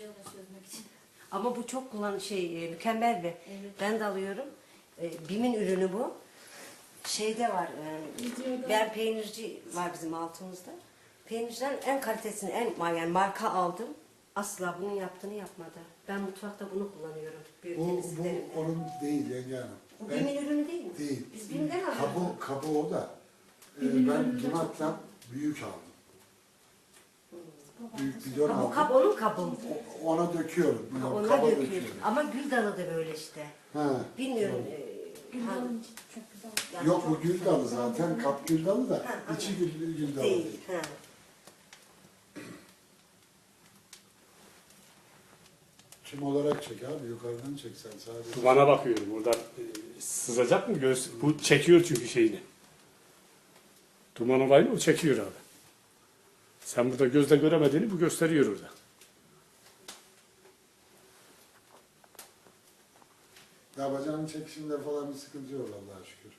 çözmek için. Ama bu çok mükemmel bir. Evet. Ben de alıyorum. BİM'in ürünü bu. Şeyde var. Ben peynirci var bizim altımızda. Peynirden en kalitesini, yani marka aldım. Asla bunun yaptığını yapmadı. Ben mutfakta bunu kullanıyorum. Büyük Bu temizliklerimde. onun değil yenge hanım. Bu BİM'in ürünü değil mi? Değil. Biz BİM'den alıyoruz. Kabı o da. Ben Gimat'tan büyük aldım. Büyük bidon Ha, bu aldım. kap onun kabı mı? Ona döküyorum. Ha, ona Kaba döküyorsun. döküyorum. Ama gül dalı da böyle işte. Ha. Bilmiyorum. Güldan'ın içi çok güzel. Yani Yok çok- bu gül dalı zaten. Kap gül dalı da Ha, içi gül dalı değil. değil. Ha. Kim olarak çek abi? Yukarıdan çeksen sadece. Bana bakıyorum. Oradan sızacak mı göz? Bu çekiyor çünkü şeyini. Duman olayını o çekiyor abi. Sen burada gözle göremediğini bu gösteriyor orada. Ya bacağın çekişimde falan bir sıkıntı yok Allah'a şükür.